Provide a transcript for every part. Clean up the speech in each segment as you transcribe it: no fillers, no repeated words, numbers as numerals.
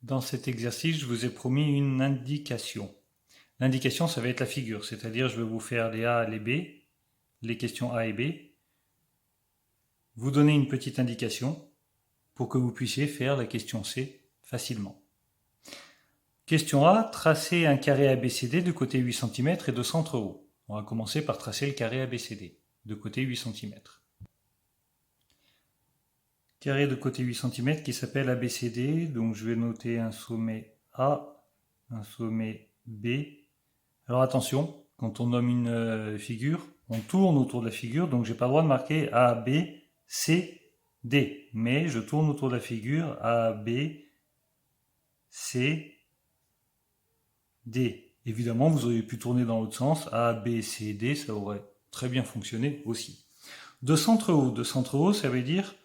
Dans cet exercice, je vous ai promis une indication. L'indication, ça va être la figure, c'est-à-dire je vais vous faire les A, les B, les questions A et B, vous donner une petite indication pour que vous puissiez faire la question C facilement. Question A, tracer un carré ABCD de côté 8 cm et de centre O. On va commencer par tracer le carré ABCD de côté 8 cm. Carré de côté 8 cm qui s'appelle ABCD, donc je vais noter un sommet A, un sommet B. Alors attention, quand on nomme une figure, on tourne autour de la figure, donc j'ai pas le droit de marquer A, B, C, D. Mais je tourne autour de la figure A, B, C, D. Évidemment, vous auriez pu tourner dans l'autre sens, A, B, C, D, ça aurait très bien fonctionné aussi. De centre haut, ça veut dire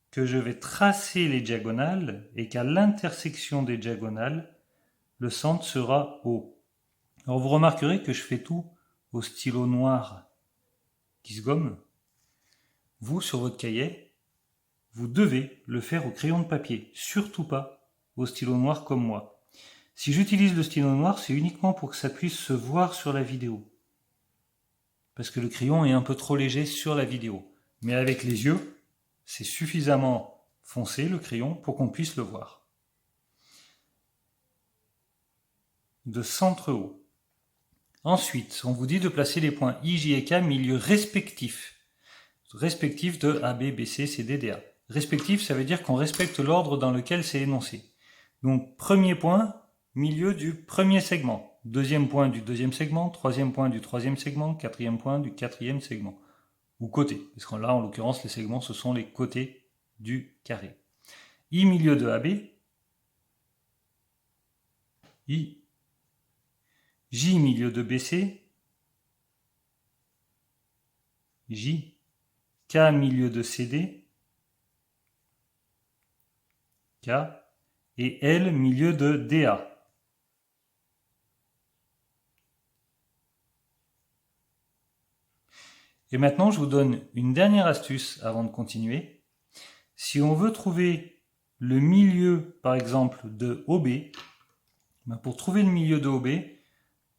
que je vais tracer les diagonales et qu'à l'intersection des diagonales, le centre sera haut. Alors vous remarquerez que je fais tout au stylo noir qui se gomme. Vous, sur votre cahier, vous devez le faire au crayon de papier, surtout pas au stylo noir comme moi. Si j'utilise le stylo noir, c'est uniquement pour que ça puisse se voir sur la vidéo. Parce que le crayon est un peu trop léger sur la vidéo. Mais avec les yeux, c'est suffisamment foncé le crayon pour qu'on puisse le voir. De centre haut. Ensuite, on vous dit de placer les points I, J et K milieu respectifs. Respectifs de A, B, B, C, C, D, D, A. Respectif, ça veut dire qu'on respecte l'ordre dans lequel c'est énoncé. Donc, premier point, milieu du premier segment. Deuxième point du deuxième segment. Troisième point du troisième segment. Quatrième point du quatrième segment. Ou côté. Parce que là, en l'occurrence, les segments, ce sont les côtés du carré. I milieu de AB. I. J milieu de BC. J. K milieu de CD. K. Et L milieu de DA. Et maintenant, je vous donne une dernière astuce avant de continuer. Si on veut trouver le milieu, par exemple, de OB, pour trouver le milieu de OB,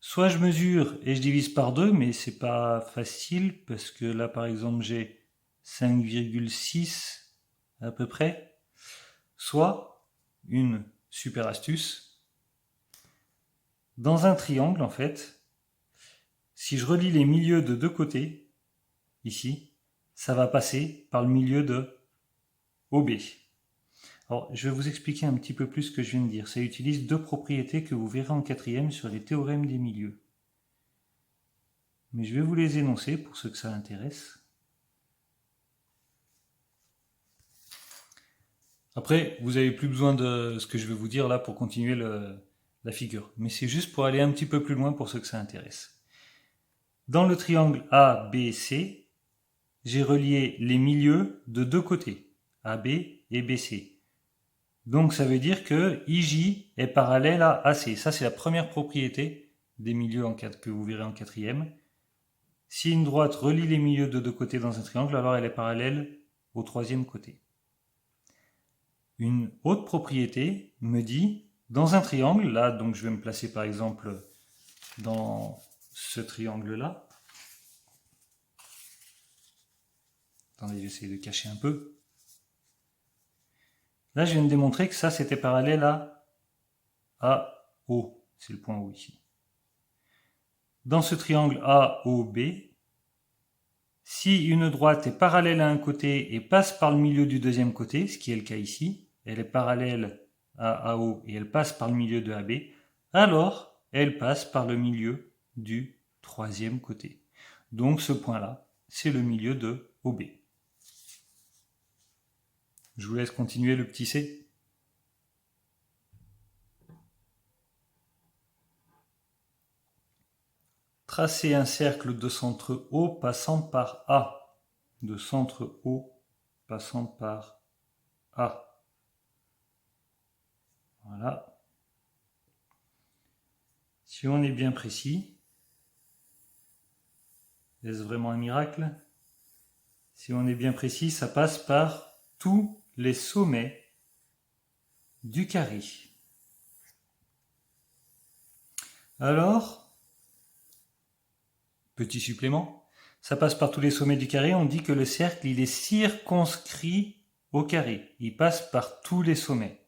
soit je mesure et je divise par 2, mais c'est pas facile parce que là, par exemple, j'ai 5,6 à peu près. Soit, une super astuce, dans un triangle, en fait, si je relie les milieux de deux côtés, ici, ça va passer par le milieu de OB. Alors, je vais vous expliquer un petit peu plus ce que je viens de dire. Ça utilise deux propriétés que vous verrez en quatrième sur les théorèmes des milieux. Mais je vais vous les énoncer pour ceux que ça intéresse. Après, vous n'avez plus besoin de ce que je vais vous dire là pour continuer la figure. Mais c'est juste pour aller un petit peu plus loin pour ceux que ça intéresse. Dans le triangle ABC, j'ai relié les milieux de deux côtés, AB et BC. Donc ça veut dire que IJ est parallèle à AC. Ça, c'est la première propriété des milieux que vous verrez en quatrième. Si une droite relie les milieux de deux côtés dans un triangle, alors elle est parallèle au troisième côté. Une autre propriété me dit, dans un triangle, là, donc je vais me placer par exemple dans ce triangle-là. Attendez, j'essaie de cacher un peu. Là, je viens de démontrer que ça, c'était parallèle à O. C'est le point O ici. Dans ce triangle AOB, si une droite est parallèle à un côté et passe par le milieu du deuxième côté, ce qui est le cas ici, elle est parallèle à AO et elle passe par le milieu de AB, alors elle passe par le milieu du troisième côté. Donc ce point-là, c'est le milieu de OB. Je vous laisse continuer le petit C. Tracer un cercle de centre O passant par A. De centre O passant par A. Voilà. Si on est bien précis, est-ce vraiment un miracle? Si on est bien précis, ça passe par tous les sommets du carré. Alors, petit supplément, ça passe par tous les sommets du carré, on dit que le cercle, il est circonscrit au carré. Il passe par tous les sommets.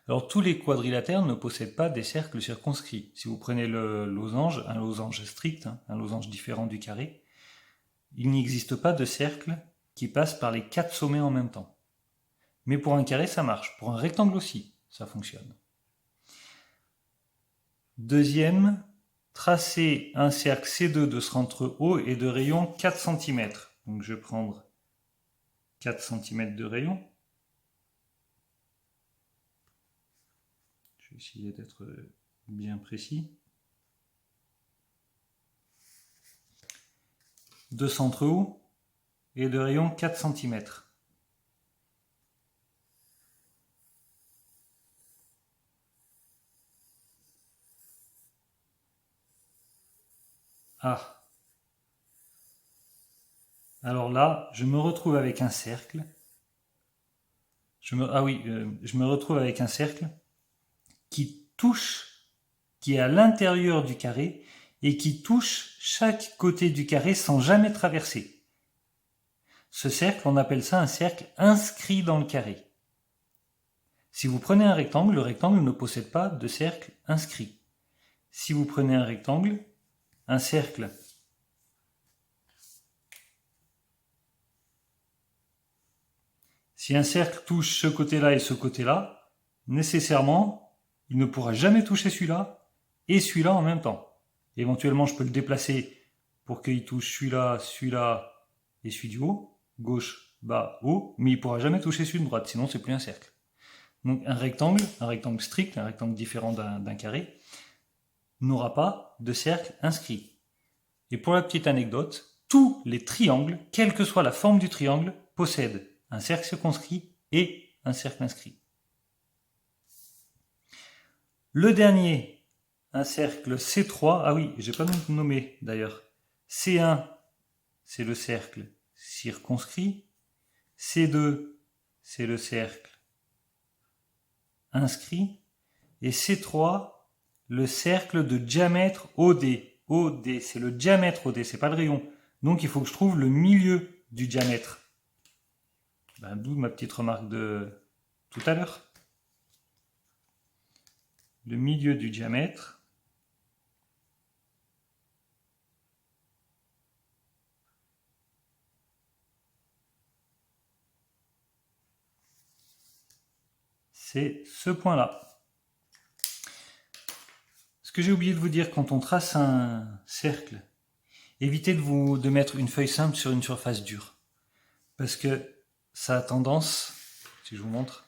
Alors, tous les quadrilatères ne possèdent pas des cercles circonscrits. Si vous prenez le losange, un losange strict, un losange différent du carré, il n'existe pas de cercle qui passe par les 4 sommets en même temps. Mais pour un carré, ça marche. Pour un rectangle aussi, ça fonctionne. Deuxième, tracer un cercle C2 de centre O et de rayon 4 cm. Donc je vais prendre 4 cm de rayon. Je vais essayer d'être bien précis. De centre O et de rayon 4 cm. Ah. Alors là, je me retrouve avec un cercle. Je me retrouve avec un cercle qui touche, qui est à l'intérieur du carré et qui touche chaque côté du carré sans jamais traverser. Ce cercle, on appelle ça un cercle inscrit dans le carré. Si vous prenez un rectangle, le rectangle ne possède pas de cercle inscrit. Si vous prenez un rectangle, un cercle si un cercle touche ce côté-là et ce côté-là, nécessairement, il ne pourra jamais toucher celui-là et celui-là en même temps. Éventuellement, je peux le déplacer pour qu'il touche celui-là, celui-là et celui du haut, gauche, bas, haut, mais il ne pourra jamais toucher celui de droite, sinon c'est plus un cercle. Donc un rectangle strict, un rectangle différent d'un carré, n'aura pas de cercle inscrit. Et pour la petite anecdote, tous les triangles, quelle que soit la forme du triangle, possèdent un cercle circonscrit et un cercle inscrit. Le dernier, un cercle C3, ah oui, j'ai pas nommé d'ailleurs. C1, c'est le cercle circonscrit. C2, c'est le cercle inscrit. Et C3, le cercle de diamètre OD. OD, c'est le diamètre OD, c'est pas le rayon. Donc il faut que je trouve le milieu du diamètre. D'où ma petite remarque de tout à l'heure. Le milieu du diamètre. C'est ce point-là. Ce que j'ai oublié de vous dire, quand on trace un cercle, évitez de mettre une feuille simple sur une surface dure. Parce que ça a tendance, si je vous montre,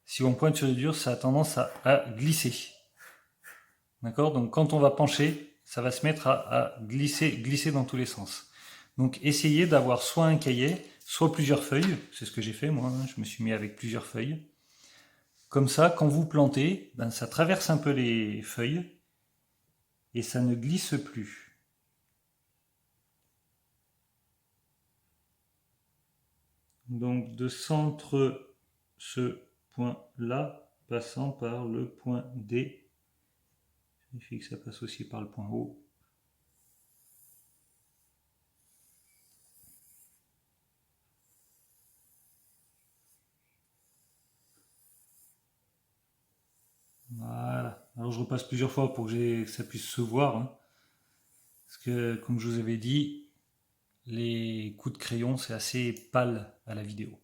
si on pointe sur le dur, ça a tendance à glisser. D'accord? Donc quand on va pencher, ça va se mettre à glisser dans tous les sens. Donc essayez d'avoir soit un cahier, soit plusieurs feuilles. C'est ce que j'ai fait moi, je me suis mis avec plusieurs feuilles. Comme ça, quand vous plantez, ça traverse un peu les feuilles et ça ne glisse plus. Donc de centre ce point-là, passant par le point D. Je vérifie que ça passe aussi par le point O. Voilà. Alors je repasse plusieurs fois pour que ça puisse se voir. Parce que, comme je vous avais dit, les coups de crayon, c'est assez pâle à la vidéo.